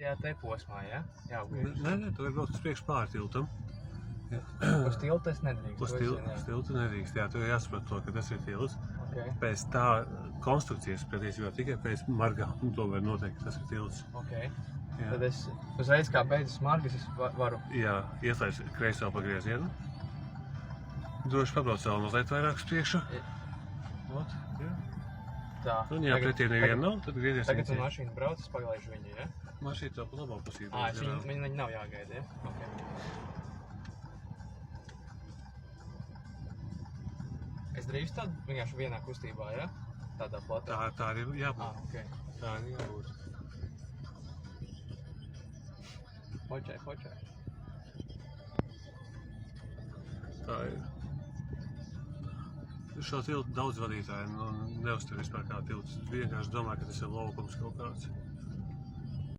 šajā te posmā, ja? Nē, tu vari braukt uz priekšu pāri tiltam. Uz tilta es nedrīkst. Uz tiltu nedrīkst, jā, tu jāsaprot to, ka tas ir tilts. Okay. Pēc tā konstrukcijas, patiesībā tikai pēc marga, to var noteikt, ka tas ir tilts. Okay. Jā. Tad es uzreiz kā beidzas margas, es varu... Jā, ieslēdz kreiso pagriezienu. Droši pabrauc vēl mazliet vairāk uz priekšu. Ot, jā. Tā. Un jā, pretī neviena nav, tad griezies. Tagad tu mašīna brauc, es pagalaišu viņu, ja? Mašīna tev pa labā pusī. Viņi nav jāgaida, ja? Okay. Es drīkstu tādu vienkārši vienā kustībā, ja? Tādā platā? Tā arī jābūt. Okay. Tā arī jābūt. Počai. Tā ir. Šo tiltu daudz vadītāji neuztur vispār kā tilts. Vienkārši domā, ka tas ir laukums kaut kāds.